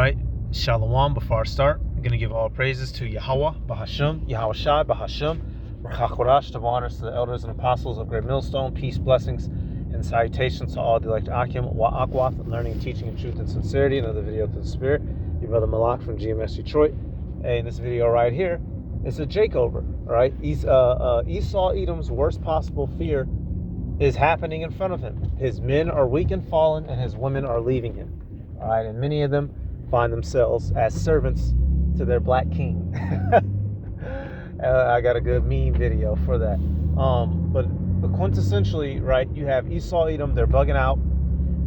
right, Shalom. Before I start, I'm going to give all praises to Yahweh, Bahasham, Yahweh Shai, Bahasham, Rachakorash, to honors to the elders and apostles of Great Millstone, peace, blessings, and salutations to all the elect Akim, Wa'akwath, learning, teaching, in truth and sincerity. Another video to the Spirit. Your brother Malak from GMS Detroit. Hey, in this video right here, it's a Jacob, all right? Esau, Edom's worst possible fear is happening in front of him. His men are weak and fallen, and his women are leaving him. All right, and many of them find themselves as servants to their black king. I got a good meme video for that. But quintessentially, right, you have Esau, Edom, they're bugging out.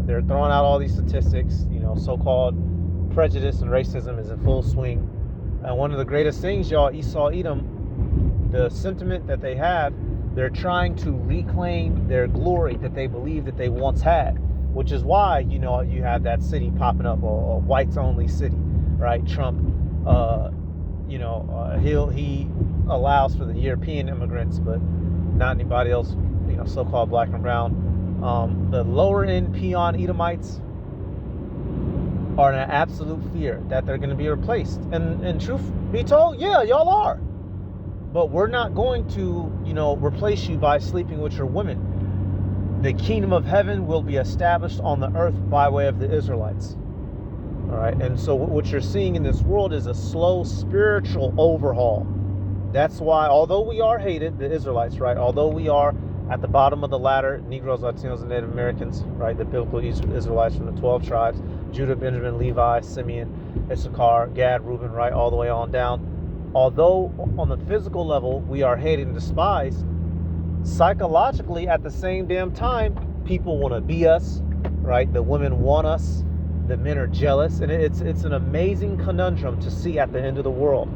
They're throwing out all these statistics. You know, so-called prejudice and racism is in full swing. And one of the greatest things, y'all, Esau, Edom, the sentiment that they have, they're trying to reclaim their glory that they believe that they once had, which is why, you know, you have that city popping up, a whites-only city, right? Trump, he allows for the European immigrants, but not anybody else, you know, so-called black and brown. The lower-end peon Edomites are in an absolute fear that they're going to be replaced. And truth be told, yeah, y'all are. But we're not going to, you know, replace you by sleeping with your women. The kingdom of heaven will be established on the earth by way of the Israelites. All right. And so what you're seeing in this world is a slow spiritual overhaul. That's why, although we are hated, the Israelites, right? Although we are at the bottom of the ladder, Negroes, Latinos, and Native Americans, right? The biblical Israelites from the 12 tribes, Judah, Benjamin, Levi, Simeon, Issachar, Gad, Reuben, right? All the way on down. Although on the physical level, we are hated and despised, psychologically at the same damn time, people want to be us, right? The women want us. The men are jealous. And it's an amazing conundrum to see at the end of the world.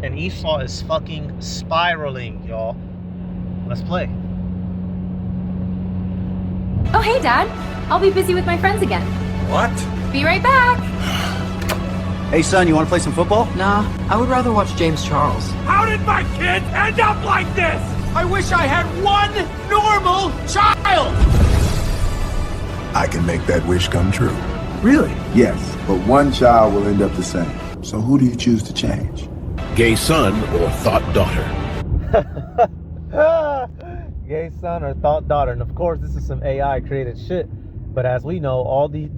And Esau is fucking spiraling, y'all. Let's play. Oh, hey, Dad. I'll be busy with my friends again. What? Be right back. Hey, son, you want to play some football? Nah, I would rather watch James Charles. How did my kids end up like this? I wish I had one normal child! I can make that wish come true. Really? Yes, but one child will end up the same. So who do you choose to change? Gay son or thought daughter? Gay son or thought daughter. And of course, this is some AI created shit. But as we know, all these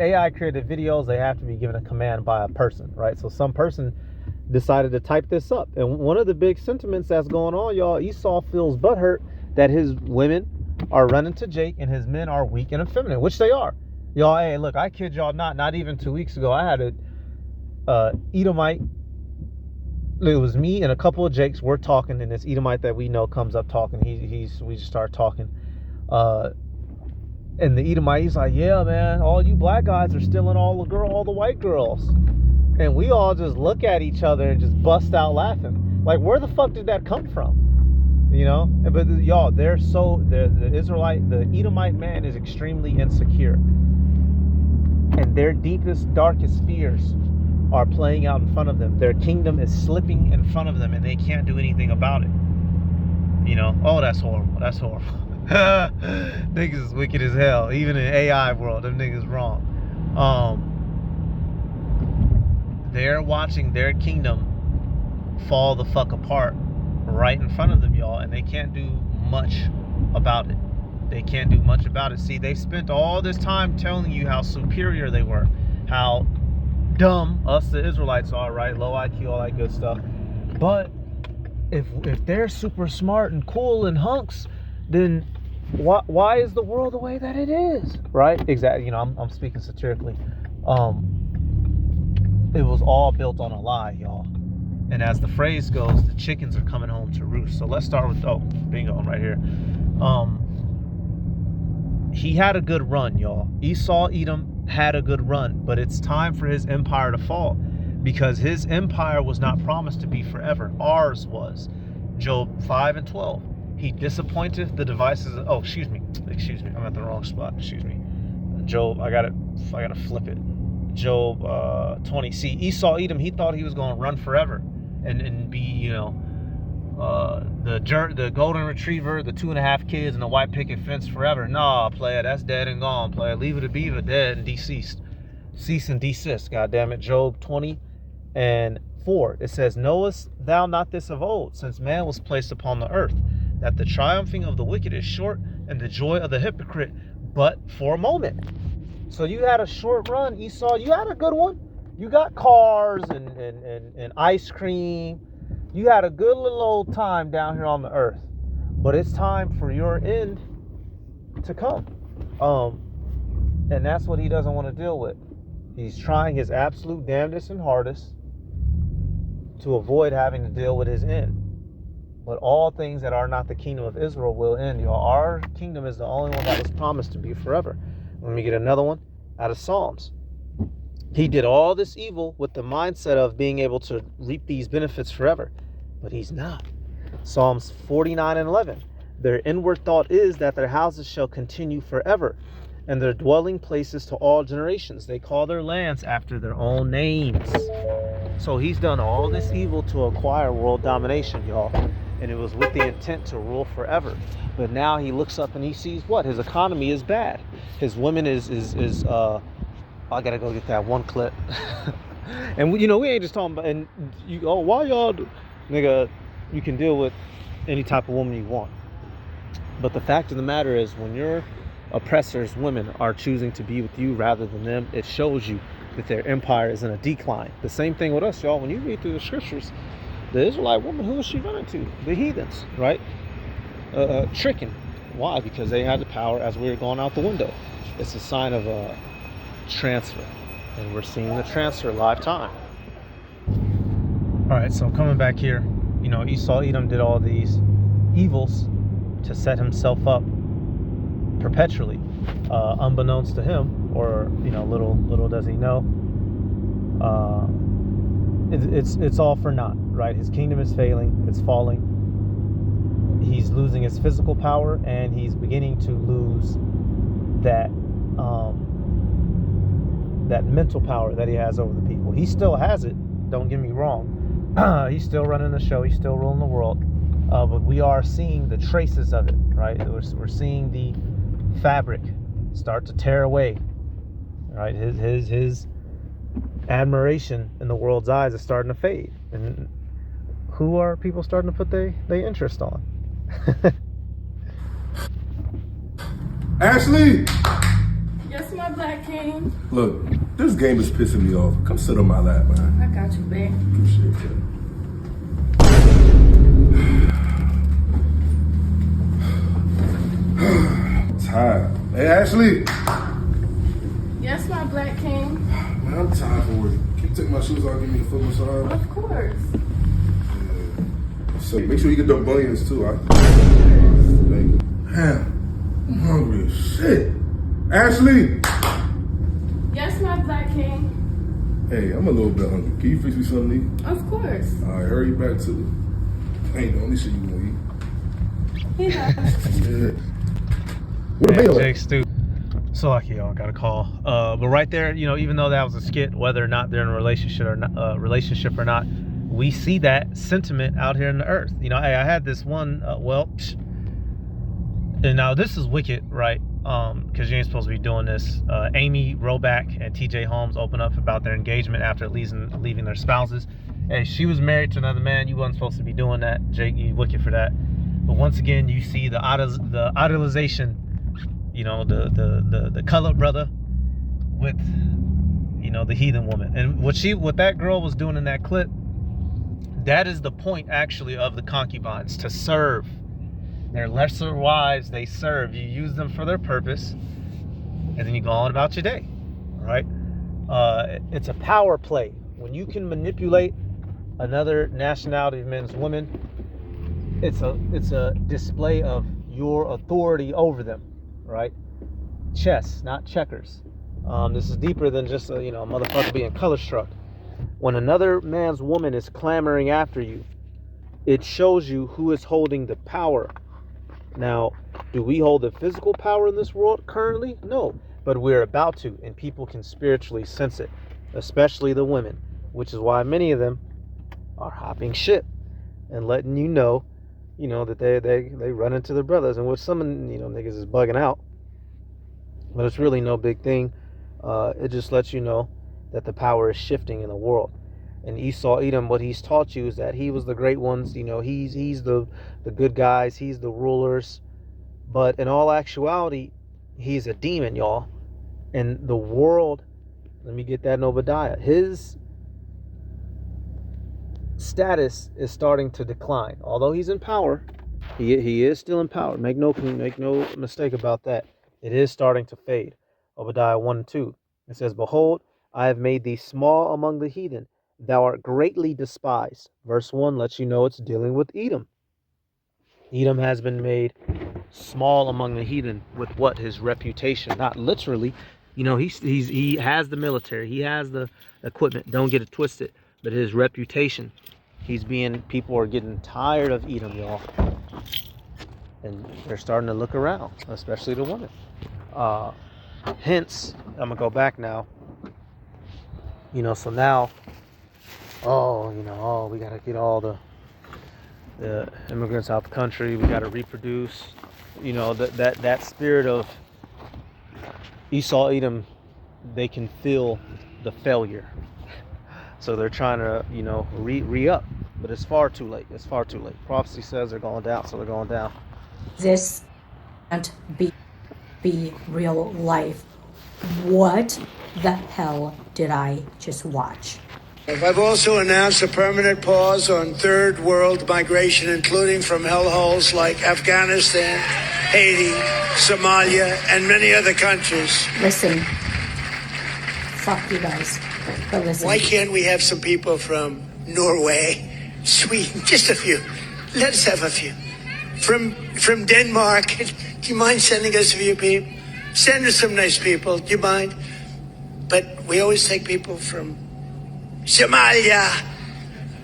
AI created videos, they have to be given a command by a person, right? So some person decided to type this up. And one of the big sentiments that's going on, y'all, Esau feels butthurt that his women are running to Jake and his men are weak and effeminate, which they are. Y'all, hey, look, I kid y'all not even 2 weeks ago, I had a Edomite. It was me and a couple of Jakes. We're talking, and this Edomite that we know comes up talking. We just start talking. And the Edomite, he's like, yeah, man, all you black guys are stealing all the white girls. And we all just look at each other and just bust out laughing. Like, where the fuck did that come from? You know? But y'all, the Edomite man is extremely insecure. And their deepest, darkest fears are playing out in front of them. Their kingdom is slipping in front of them and they can't do anything about it. You know? Oh, that's horrible. That's horrible. Niggas is wicked as hell. Even in AI world, them niggas wrong. They're watching their kingdom fall the fuck apart right in front of them, y'all, and they can't do much about it. They can't do much about it. See, they spent all this time telling you how superior they were, how dumb us the Israelites are, right? Low IQ, all that good stuff. But if they're super smart and cool and hunks, then why is the world the way that it is, right? Exactly. You know, I'm speaking satirically. It was all built on a lie, y'all. And as the phrase goes, the chickens are coming home to roost. So let's start with, bingo, I'm right here. He had a good run, y'all. Esau, Edom had a good run, but it's time for his empire to fall because his empire was not promised to be forever. Ours was. Job 5 and 12. He disappointed the devices. Excuse me. I'm at the wrong spot. Excuse me. Job, I gotta flip it. Job 20. See, Esau, Edom, he thought he was going to run forever and be, you know, the golden retriever, the 2.5 kids, and the white picket fence forever. Nah, player, that's dead and gone. Player, leave it to beaver, dead and deceased. cease and desist. God damn it. Job 20:4. It says, knowest thou not this of old, since man was placed upon the earth, that the triumphing of the wicked is short, and the joy of the hypocrite but for a moment. So you had a short run, Esau. You had a good one. You got cars and ice cream. You had a good little old time down here on the earth. But it's time for your end to come. And that's what he doesn't want to deal with. He's trying his absolute damnedest and hardest to avoid having to deal with his end. But all things that are not the kingdom of Israel will end. Our kingdom is the only one that was promised to be forever. Let me get another one out of Psalms. He did all this evil with the mindset of being able to reap these benefits forever, but he's not. Psalms 49:11. Their inward thought is that their houses shall continue forever, and their dwelling places to all generations. They call their lands after their own names. So he's done all this evil to acquire world domination, y'all. And it was with the intent to rule forever. But now he looks up and he sees what? His economy is bad. His women is I gotta go get that one clip. And we ain't just talking about, and why y'all nigga, you can deal with any type of woman you want. But the fact of the matter is, when your oppressors, women, are choosing to be with you rather than them, it shows you that their empire is in a decline. The same thing with us, y'all. When you read through the scriptures, the Israelite woman, who is she running to? The heathens, right? Tricking. Why? Because they had the power as we were going out the window. It's a sign of a transfer, and we're seeing the transfer live time. All right, so coming back here, Esau, Edom did all these evils to set himself up perpetually, unbeknownst to him, or little does he know. It's all for naught, right? His kingdom is failing, it's falling. He's losing his physical power, and he's beginning to lose that mental power that he has over the people. He still has it, don't get me wrong. He's still running the show, he's still ruling the world, but we are seeing the traces of it, right? We're seeing the fabric start to tear away, right? His admiration in the world's eyes is starting to fade. And who are people starting to put their interest on? Ashley! Yes, my black king. Look, this game is pissing me off. Come sit on my lap, man. I got you, babe. Appreciate it. Tired. Hey, Ashley! Yes, my black king. Man, I'm tired for work. Can you take my shoes off and give me a foot massage? Of course. Yeah. So make sure you get them bunions too, alright? Thank you. Man, I'm hungry as shit. Ashley! Yes, my black king. Hey, I'm a little bit hungry. Can you fix me something to eat? Of course. Alright, hurry back to it. Ain't the only shit you gonna eat. Yeah. What Hey, Jake Stu. So lucky, y'all got a call. But right there, even though that was a skit, whether or not they're in a relationship or not, we see that sentiment out here in the earth. Hey, I had this one. And now this is wicked, right? Because you ain't supposed to be doing this. Amy Roback and TJ Holmes open up about their engagement after leaving their spouses. Hey, she was married to another man. You wasn't supposed to be doing that, Jake. You wicked for that. But once again, you see the idolization. The colored brother with the heathen woman, and what that girl was doing in that clip, that is the point actually of the concubines, to serve their lesser wives. They serve you, use them for their purpose, and then you go on about your day, right? It's a power play when you can manipulate another nationality of men's women. It's a display of your authority over them. Right? Chess, not checkers. This is deeper than just a motherfucker being color struck. When another man's woman is clamoring after you, it shows you who is holding the power. Now, do we hold the physical power in this world currently? No, but we're about to, and people can spiritually sense it, especially the women, which is why many of them are hopping ship and letting you know that they run into their brothers, and with some niggas is bugging out, but it's really no big thing. It just lets you know that the power is shifting in the world. And Esau, Edom, what he's taught you is that he was the great ones. He's the good guys. He's the rulers. But in all actuality, he's a demon, y'all. And the world, let me get that in Obadiah. His status is starting to decline. Although he's in power, he is still in power. Make no mistake about that. It is starting to fade. Obadiah 1 and 2. It says, "Behold, I have made thee small among the heathen. Thou art greatly despised." Verse 1 lets you know it's dealing with Edom. Edom has been made small among the heathen with what? His reputation. Not literally. He has the military. He has the equipment. Don't get it twisted. But his reputation. People are getting tired of Edom, y'all. And they're starting to look around, especially the women. Hence, I'm going to go back now. So now, we got to get all the immigrants out the country. We got to reproduce. That spirit of Esau, Edom, they can feel the failure. So they're trying to, re-up. But it's far too late. It's far too late. Prophecy says they're going down, so they're going down. This can't be real life. What the hell did I just watch? I've also announced a permanent pause on third world migration, including from hellholes like Afghanistan, Haiti, Somalia, and many other countries. Listen, fuck you guys, but listen. Why can't we have some people from Norway, Sweden, just a few? Let us have a few. From Denmark, do you mind sending us a few people? Send us some nice people, do you mind? But we always take people from Somalia,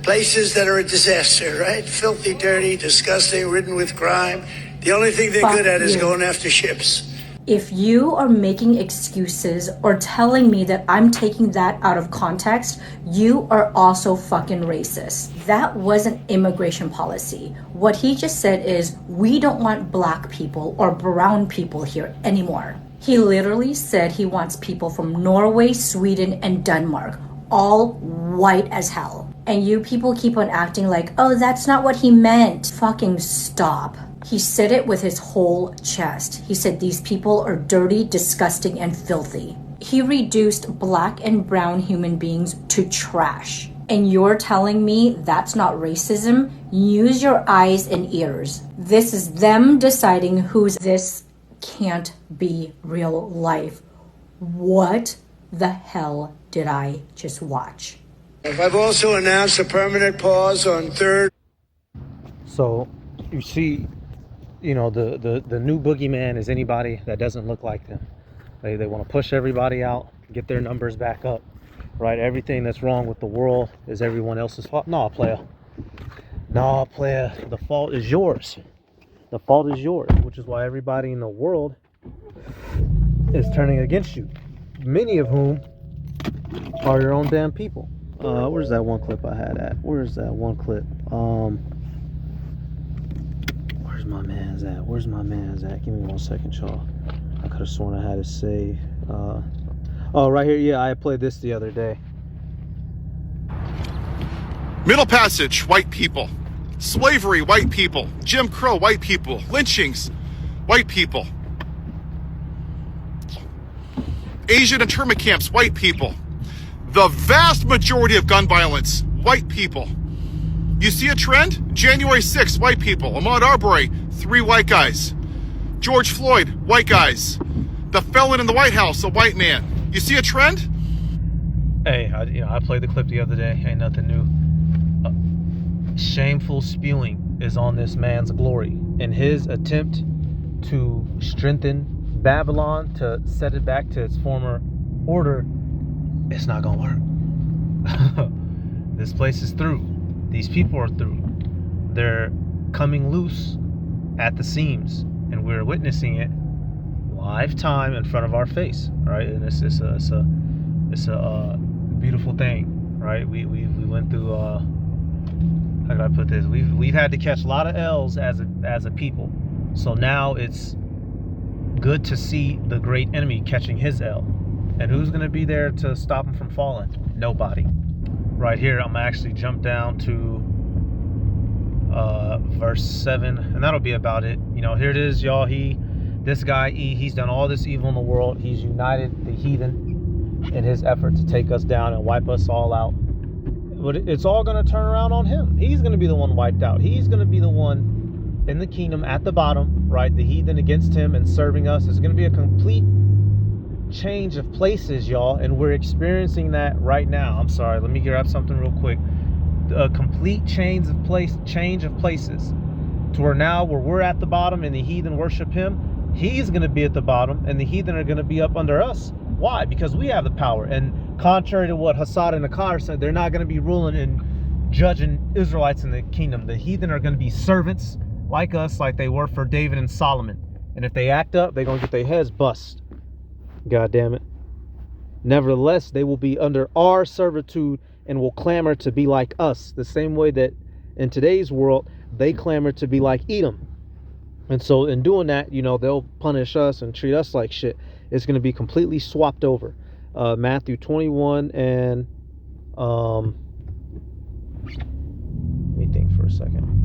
places that are a disaster, right? Filthy, dirty, disgusting, ridden with crime. The only thing they're good at is going after ships. If you are making excuses or telling me that I'm taking that out of context, you are also fucking racist. That wasn't immigration policy. What he just said is, we don't want black people or brown people here anymore. He literally said he wants people from Norway, Sweden, and Denmark, all white as hell. And you people keep on acting like, oh, that's not what he meant. Fucking stop. He said it with his whole chest. He said these people are dirty, disgusting, and filthy. He reduced black and brown human beings to trash. And you're telling me that's not racism? Use your eyes and ears. This is them deciding who's this. Can't be real life. What the hell did I just watch? I've also announced a permanent pause on third. So you see, the new boogeyman is anybody that doesn't look like them. They want to push everybody out, get their numbers back up, right? Everything that's wrong with the world is everyone else's fault. Nah, player. The fault is yours. The fault is yours, which is why everybody in the world is turning against you. Many of whom are your own damn people. Where's that one clip I had at? Where's that one clip? Where's my man's at? Give me 1 second, y'all. I could have sworn I had it saved. Right here. Yeah, I played this the other day. Middle Passage, white people. Slavery, white people. Jim Crow, white people. Lynchings, white people. Asian internment camps, white people. The vast majority of gun violence, white people. You see a trend? January 6th, white people. Ahmaud Arbery, 3 white guys. George Floyd, white guys. The felon in the White House, a white man. You see a trend? Hey, I played the clip the other day. Ain't nothing new. Shameful spewing is on this man's glory. In his attempt to strengthen Babylon, to set it back to its former order, it's not gonna work. This place is through. These people are through. They're coming loose at the seams, and we're witnessing it live time in front of our face, right? And it's a beautiful thing, right? We went through how could I put this? We've had to catch a lot of L's as a people. So now it's good to see the great enemy catching his L. And who's going to be there to stop him from falling? Nobody. Right here, I'm going to actually jump down to verse 7, and that'll be about it. You know, here it is, y'all. This guy, he's done all this evil in the world. He's united the heathen in his effort to take us down and wipe us all out. But it's all going to turn around on him. He's going to be the one wiped out. He's going to be the one in the kingdom at the bottom, right? The heathen against him and serving us. It's going to be a complete change of places, y'all, and we're experiencing that right now. I'm sorry, let me grab something real quick. A complete change of places, to where now where we're at the bottom and the heathen worship him, he's going to be at the bottom and the heathen are going to be up under us. Why? Because we have the power. And contrary to what Hassad and Akar said, they're not going to be ruling and judging Israelites in the kingdom. The heathen are going to be servants like us, like they were for David and Solomon. And if they act up, they're going to get their heads bust. God damn it. Nevertheless, they will be under our servitude and will clamor to be like us, the same way that in today's world they clamor to be like Edom. And so in doing that, you know, they'll punish us and treat us like shit. It's going to be completely swapped over. Matthew 21 and let me think for a second.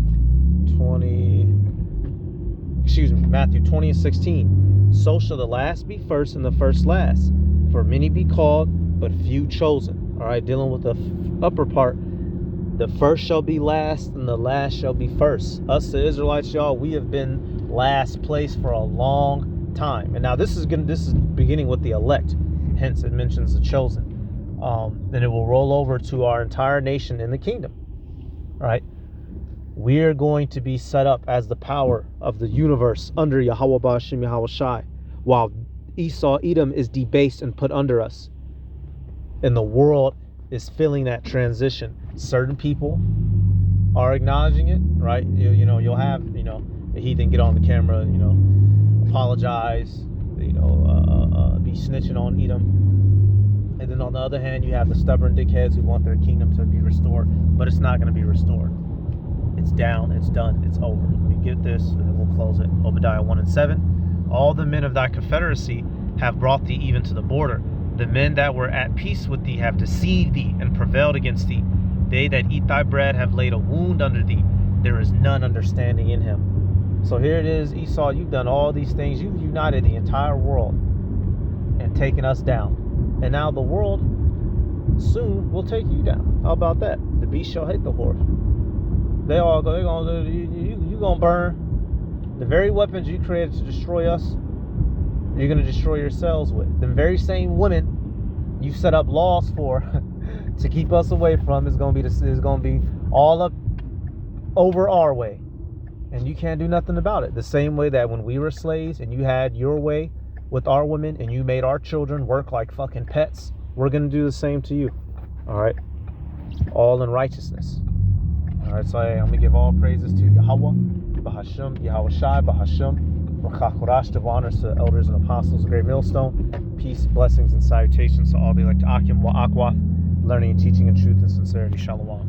Matthew 20 and 16. So shall the last be first and the first last. For many be called, but few chosen. All right, dealing with the upper part. The first shall be last and the last shall be first. Us, the Israelites, y'all, we have been last place for a long time. And now this is beginning with the elect. Hence it mentions the chosen. Then it will roll over to our entire nation in the kingdom. All right. We are going to be set up as the power of the universe under Yahweh Ba'ashim Yahweh Shai, while Edom is debased and put under us. And the world is feeling that transition. Certain people are acknowledging it, right? You'll have, the heathen get on the camera, apologize, be snitching on Edom. And then on the other hand, you have the stubborn dickheads who want their kingdom to be restored, but it's not going to be restored. It's down, it's done, it's over. Let me get this, and then we'll close it. Obadiah 1 and 7. All the men of thy confederacy have brought thee even to the border. The men that were at peace with thee have deceived thee and prevailed against thee. They that eat thy bread have laid a wound under thee. There is none understanding in him. So here it is, Esau, you've done all these things. You've united the entire world and taken us down. And now the world soon will take you down. How about that? The beast shall hate the horse. They're gonna burn. The very weapons you created to destroy us, you're gonna destroy yourselves with. The very same women you set up laws for to keep us away from is gonna be all up over our way, and you can't do nothing about it. The same way that when we were slaves and you had your way with our women and you made our children work like fucking pets, we're gonna do the same to you. All right, all in righteousness. All right, so I'm gonna give all praises to Yahweh, Bahashim, Yahweh Shai, Bahashim, Rakakurash, give honors to elders and apostles of Great Millstone. Peace, blessings, and salutations to all the elect Akim wa Akwa, learning and teaching in truth and sincerity. Shalom.